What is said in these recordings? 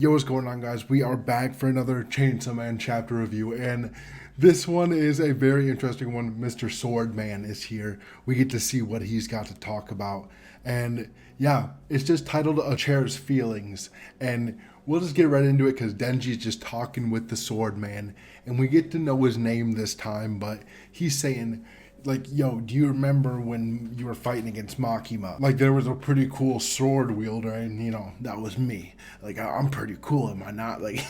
Yo, what's going on, guys? We are back for another Chainsaw Man chapter review, and this one is a very interesting one. Mr. Swordman is here. We get to see what he's got to talk about, and yeah, it's just titled "A Chair's Feelings," and we'll just get right into it because Denji's just talking with the Swordman, and we get to know his name this time, but he's saying, like, yo, do you remember when you were fighting against Makima? Like, there was a pretty cool sword wielder, and, that was me. Like, I'm pretty cool, am I not? Like,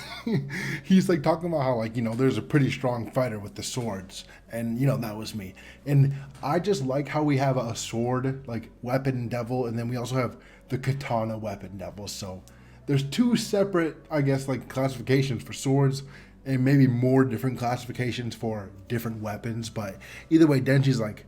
he's, like, talking about how, like, there's a pretty strong fighter with the swords, and, that was me. And I just like how we have a sword, like, weapon devil, and then we also have the katana weapon devil, so there's two separate, I guess, like, classifications for swords, and maybe more different classifications for different weapons. But either way, Denji's like,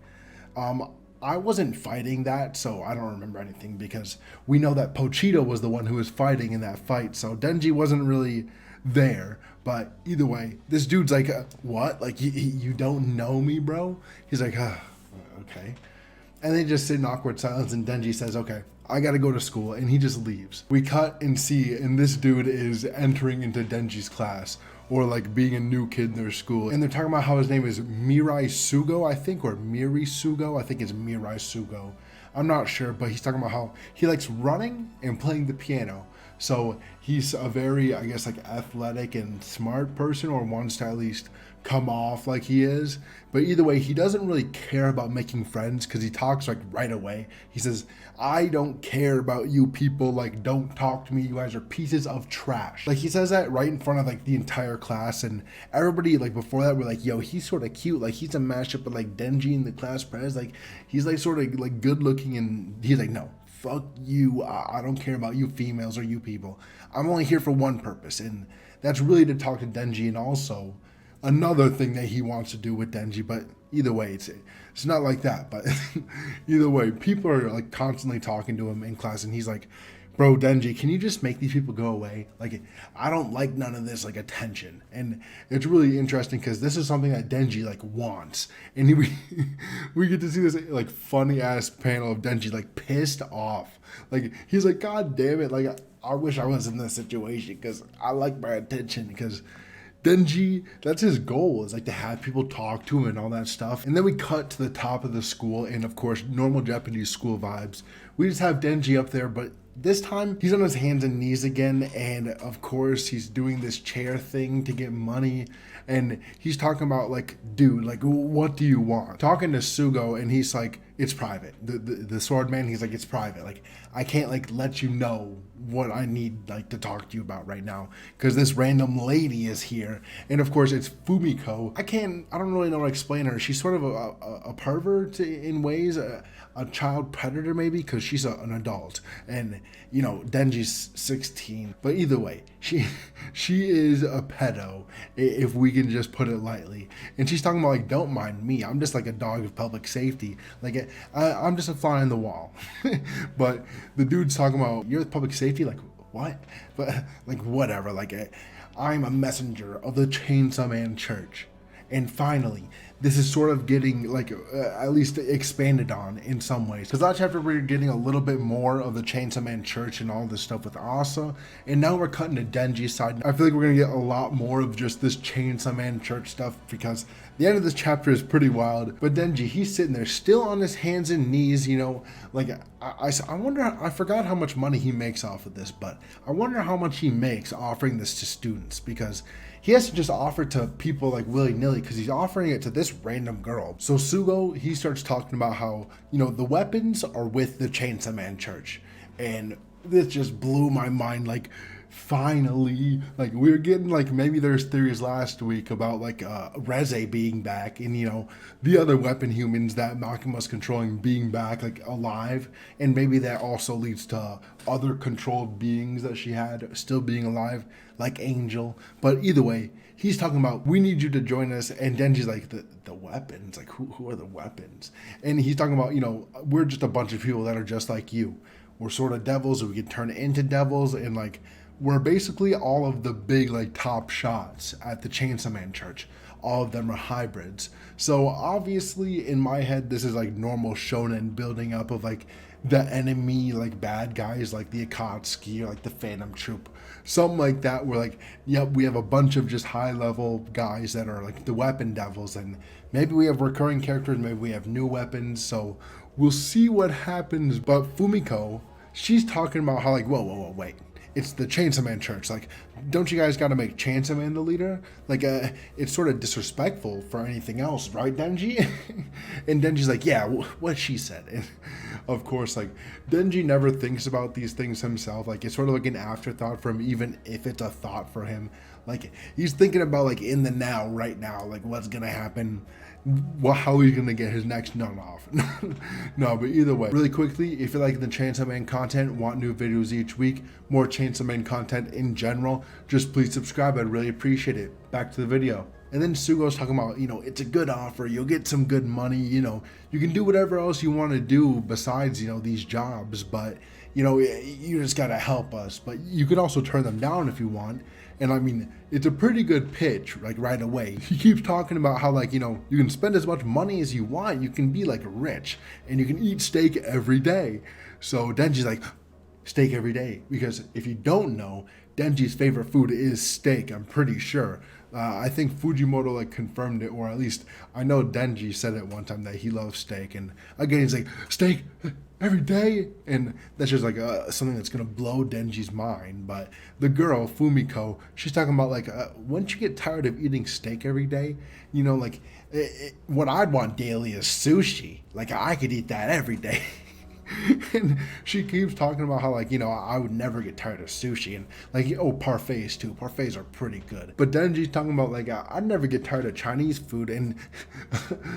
I wasn't fighting that, so I don't remember anything because we know that Pochito was the one who was fighting in that fight, so Denji wasn't really there. But either way, this dude's like, what? Like, you don't know me, bro? He's like, okay. And they just sit in awkward silence, and Denji says, okay, I gotta go to school, and he just leaves. We cut and see, and this dude is entering into Denji's class, or like being a new kid in their school. And they're talking about how his name is Mirai Sugo, I think, or Miri Sugo. I think it's Mirai Sugo. I'm not sure, but he's talking about how he likes running and playing the piano. So he's a very, I guess, like athletic and smart person, or wants to at least come off like he is. But either way, he doesn't really care about making friends because he talks like right away. He says, I don't care about you people, like, don't talk to me, you guys are pieces of trash. Like, he says that right in front of like the entire class, and everybody like before that were like, yo, he's sort of cute, like he's a mashup of like Denji and the class pres, like he's like sort of like good looking, and he's like, no, fuck you, I don't care about you females or you people, I'm only here for one purpose, and that's really to talk to Denji, and also another thing that he wants to do with Denji. But either way, it's not like that. But either way, people are like constantly talking to him in class, and he's like, bro, Denji, can you just make these people go away? Like, I don't like none of this like attention. And it's really interesting because this is something that Denji like wants, and we get to see this like funny ass panel of Denji like pissed off. Like, he's like, god damn it, like I wish I was in this situation because I like my attention, because Denji, that's his goal, is like to have people talk to him and all that stuff. And then we cut to the top of the school, and of course, normal Japanese school vibes. We just have Denji up there, but this time he's on his hands and knees again, and of course he's doing this chair thing to get money, and he's talking about like, dude, like, what do you want? Talking to Sugo, and he's like, it's private. The sword man, he's like, it's private. Like, I can't like let you know what I need like to talk to you about right now because this random lady is here, and of course it's Fumiko. I don't really know how to explain her. She's sort of a pervert in ways, a child predator maybe, because she's an adult, and Denji's 16. But either way, she is a pedo, if we can just put it lightly. And she's talking about like, don't mind me, I'm just like a dog of public safety, like I'm just a fly on the wall. But the dude's talking about, you're the public safety, like what? But like, whatever, like I'm a messenger of the Chainsaw Man Church. And finally, this is sort of getting like at least expanded on in some ways. Because last chapter we were getting a little bit more of the Chainsaw Man Church and all this stuff with Asa, and now we're cutting to Denji's side. I feel like we're gonna get a lot more of just this Chainsaw Man Church stuff because the end of this chapter is pretty wild. But Denji, he's sitting there still on his hands and knees, like I wonder, I forgot how much money he makes off of this, but I wonder how much he makes offering this to students, because he has to just offer to people like willy-nilly because he's offering it to this random girl. So Sugo, he starts talking about how, the weapons are with the Chainsaw Man Church. And this just blew my mind. Like, finally, like, we were getting like, maybe there's theories last week about like Reze being back, and the other weapon humans that Makima's controlling being back, like alive, and maybe that also leads to other controlled beings that she had still being alive, like Angel. But either way, he's talking about, we need you to join us, and Denji's like, the weapons, like who are the weapons? And he's talking about, we're just a bunch of people that are just like you. We're sort of devils, and we can turn into devils, and like, we're basically all of the big like top shots at the Chainsaw Man Church. All of them are hybrids. So obviously in my head, this is like normal shonen building up of like the enemy like bad guys like the Akatsuki or like the Phantom Troop, something like that, where like, yep, we have a bunch of just high level guys that are like the weapon devils, and maybe we have recurring characters, maybe we have new weapons, so we'll see what happens. But Fumiko, she's talking about how like, whoa, wait, it's the Chainsaw Man Church. Like, don't you guys got to make Chainsaw Man the leader? Like, it's sort of disrespectful for anything else, right, Denji? And Denji's like, yeah, what she said. And of course, like, Denji never thinks about these things himself. Like, it's sort of like an afterthought for him, even if it's a thought for him. Like, he's thinking about like in the now, right now, like what's gonna happen, how he's gonna get his next nut off. No, but either way, really quickly, if you like the Chainsaw Man content, want new videos each week, more Chainsaw Man content in general, just please subscribe. I'd really appreciate it. Back to the video. And then Sugo's talking about, it's a good offer, you'll get some good money, you can do whatever else you want to do besides, these jobs, but, you just gotta help us. But you could also turn them down if you want. And I mean, it's a pretty good pitch, like right away. He keeps talking about how like, you can spend as much money as you want, you can be like rich, and you can eat steak every day. So Denji's like, steak every day, because if you don't know, Denji's favorite food is steak, I'm pretty sure. I think Fujimoto like confirmed it, or at least I know Denji said it one time that he loves steak, and again he's like, steak every day, and that's just like something that's gonna blow Denji's mind. But the girl Fumiko, she's talking about like, once you get tired of eating steak every day, like what I'd want daily is sushi. Like I could eat that every day. And she keeps talking about how like, I would never get tired of sushi, and like, parfaits too. Parfaits are pretty good. But Denji's talking about like, I'd never get tired of Chinese food, and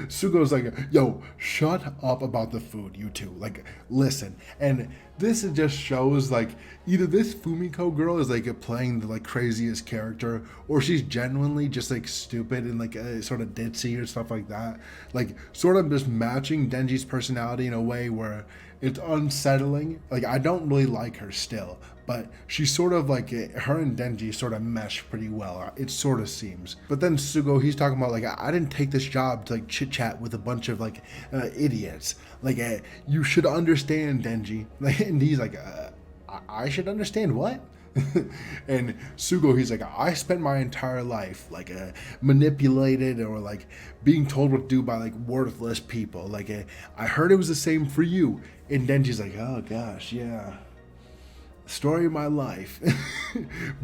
Sugo's like, yo, shut up about the food, you two. Like, listen. And this just shows like either this Fumiko girl is like playing the like craziest character, or she's genuinely just like stupid and like sort of ditzy or stuff like that. Like sort of just matching Denji's personality in a way where it's unsettling. Like I don't really like her still, but she's sort of like, her and Denji sort of mesh pretty well, it sort of seems. But then Sugo, he's talking about like, I didn't take this job to like chit chat with a bunch of like idiots. Like you should understand, Denji. And he's like, I should understand what? And Sugo, he's like, I spent my entire life like manipulated or like being told what to do by like worthless people. Like I heard it was the same for you. And Denji's like, oh gosh, yeah, story of my life.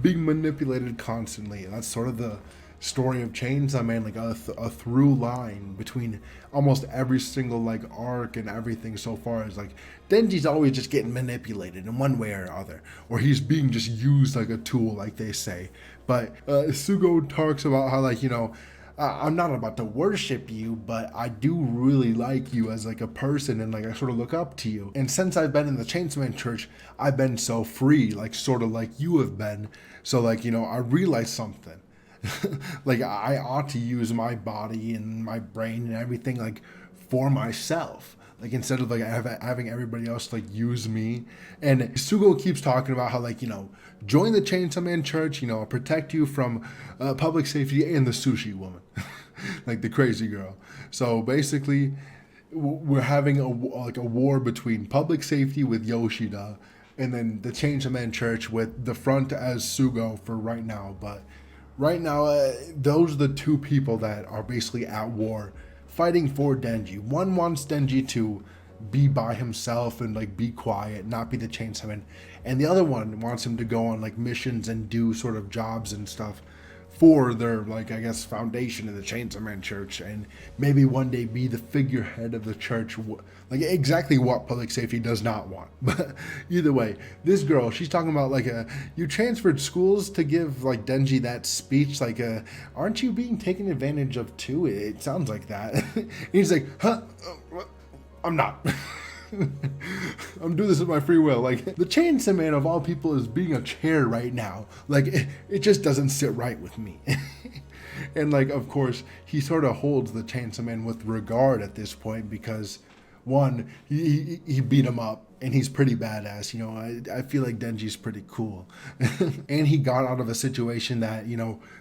Being manipulated constantly. That's sort of the story of Chainsaw Man, like a through line between almost every single like arc and everything so far is like Denji's always just getting manipulated in one way or other, or he's being just used like a tool, like they say. But Sugo talks about how like, I'm not about to worship you, but I do really like you as like a person, and like I sort of look up to you. And since I've been in the Chainsaw Man Church, I've been so free, like sort of like you have been. So like, I realized something. Like I ought to use my body and my brain and everything like for myself, like instead of like having everybody else like use me. And Sugo keeps talking about how like, join the Chainsaw Man Church, protect you from public safety and the sushi woman. Like the crazy girl. So basically we're having a war between public safety with Yoshida and then the Chainsaw Man Church with the front as Sugo for right now. But right now, those are the two people that are basically at war, fighting for Denji. One wants Denji to be by himself and like be quiet, not be the Chainsaw Man, and the other one wants him to go on like missions and do sort of jobs and stuff for their like, I guess, foundation in the Chainsaw Man Church, and maybe one day be the figurehead of the church, like exactly what public safety does not want. But either way, this girl, she's talking about like, you transferred schools to give like Denji that speech, like aren't you being taken advantage of too? It sounds like that. And he's like, huh, I'm not. I'm doing this with my free will. Like the Chainsaw Man of all people is being a chair right now. Like it just doesn't sit right with me. And like, of course, he sort of holds the Chainsaw Man with regard at this point because one, he beat him up and he's pretty badass. I feel like Denji's pretty cool. And he got out of a situation that,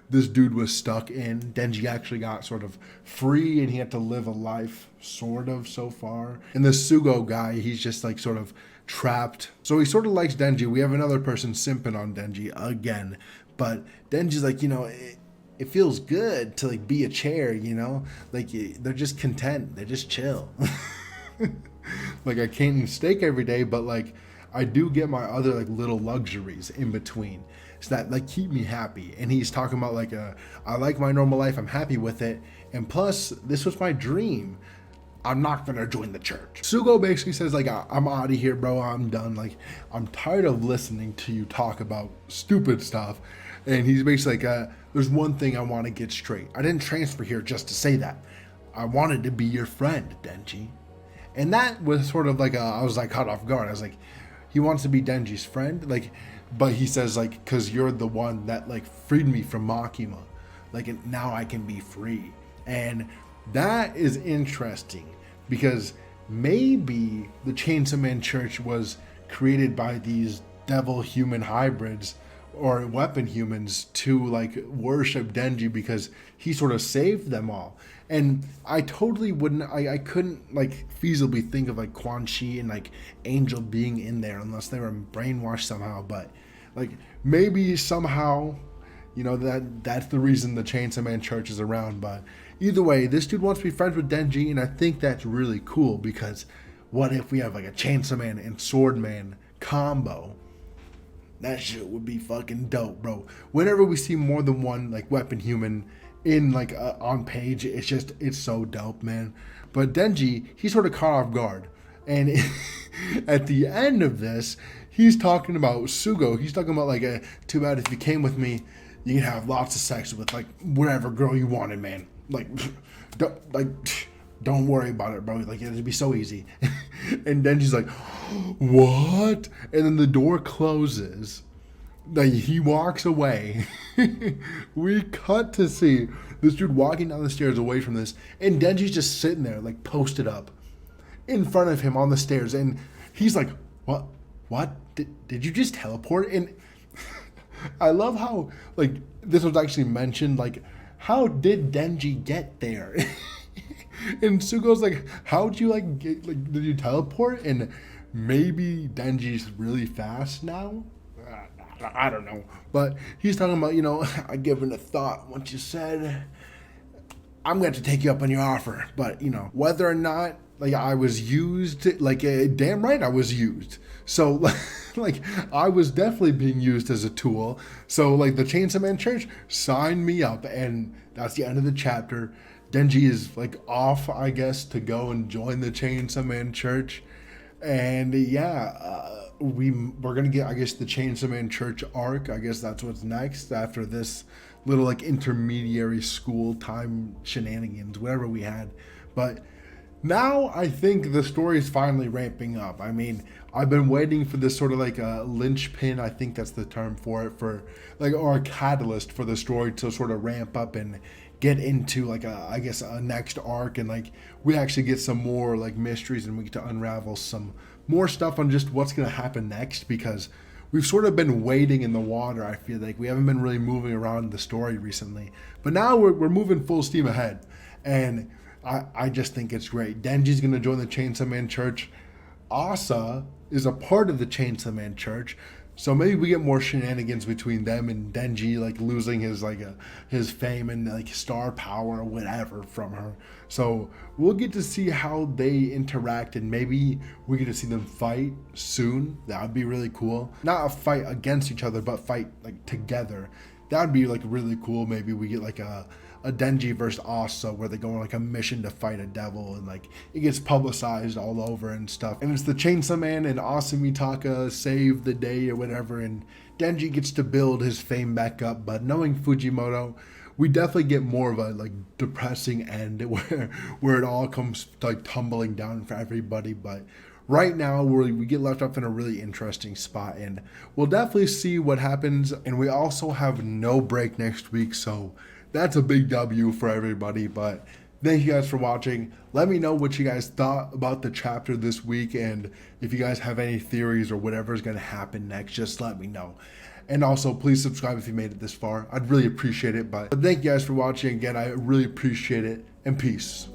this dude was stuck in. Denji actually got sort of free and he had to live a life, sort of, so far. And the Sugo guy, he's just like sort of trapped. So he sort of likes Denji. We have another person simping on Denji again. But Denji's like, it feels good to like be a chair, like they're just content. They're just chill. Like I can't eat steak every day, but like I do get my other like little luxuries in between, so that like keep me happy. And he's talking about like I like my normal life, I'm happy with it, and plus this was my dream. I'm not gonna join the church. Sugo basically says like I'm out of here, bro. I'm done. Like I'm tired of listening to you talk about stupid stuff. And he's basically like, there's one thing I want to get straight. I didn't transfer here just to say that. I wanted to be your friend, Denji. And that was sort of like I was like caught off guard. I was like, he wants to be Denji's friend, like, but he says like, cause you're the one that like freed me from Makima, like, and now I can be free. And that is interesting because maybe the Chainsaw Man Church was created by these devil human hybrids or weapon humans to like worship Denji because he sort of saved them all. And I totally wouldn't, I couldn't like feasibly think of like Quan Chi and like Angel being in there unless they were brainwashed somehow. But like maybe somehow, that's the reason the Chainsaw Man Church is around. But either way, this dude wants to be friends with Denji, and I think that's really cool because what if we have like a Chainsaw Man and Sword Man combo? That shit would be fucking dope, bro. Whenever we see more than one like weapon human in like on page, it's so dope, man. But Denji, he's sort of caught off guard, and at the end of this, he's talking about Sugo. He's talking about like too bad if you came with me, you can have lots of sex with like whatever girl you wanted, man. Don't worry about it, bro. Like it'd be so easy. And Denji's like, what? And then the door closes. Like he walks away. We cut to see this dude walking down the stairs away from this, and Denji's just sitting there like posted up in front of him on the stairs, and he's like, what did you just teleport? And I love how like this was actually mentioned, like how did Denji get there? And Sugo's like, how'd you like get, like, did you teleport? And maybe Denji's really fast now? I don't know. But he's talking about, I given a thought once you said, I'm going to take you up on your offer. But, whether or not, like, I was used, like, damn right I was used. So, like, I was definitely being used as a tool. So, like, the Chainsaw Man Church signed me up, and that's the end of the chapter. Denji is like off, I guess, to go and join the Chainsaw Man Church, and we're gonna get, I guess, the Chainsaw Man Church arc. I guess that's what's next after this little like intermediary school time shenanigans, whatever we had. But now I think the story is finally ramping up. I mean, I've been waiting for this sort of like a linchpin, I think that's the term for it, for like, or a catalyst for the story to sort of ramp up and get into like a next arc, and like we actually get some more like mysteries, and we get to unravel some more stuff on just what's going to happen next, because we've sort of been waiting in the water. I feel like we haven't been really moving around the story recently, but now we're moving full steam ahead, and I just think it's great. Denji's going to join the Chainsaw Man Church. Asa is a part of the Chainsaw Man Church. So maybe we get more shenanigans between them and Denji, like losing his his fame and like star power or whatever from her. So we'll get to see how they interact, and maybe we get to see them fight soon. That would be really cool. Not a fight against each other, but fight like together. That would be like really cool. Maybe we get like a Denji versus Asa where they go on like a mission to fight a devil, and like it gets publicized all over and stuff, and it's the Chainsaw Man and Asa Mitaka save the day or whatever, and Denji gets to build his fame back up. But knowing Fujimoto, we definitely get more of a like depressing end where it all comes like tumbling down for everybody. But right now we get left up in a really interesting spot, and we'll definitely see what happens. And we also have no break next week, so that's a big W for everybody. But Thank you guys for watching. Let me know what you guys thought about the chapter this week, and if you guys have any theories or whatever is going to happen next, just let me know. And also, please subscribe if you made it this far. I'd really appreciate it. But thank you guys for watching again. I really appreciate it, and peace.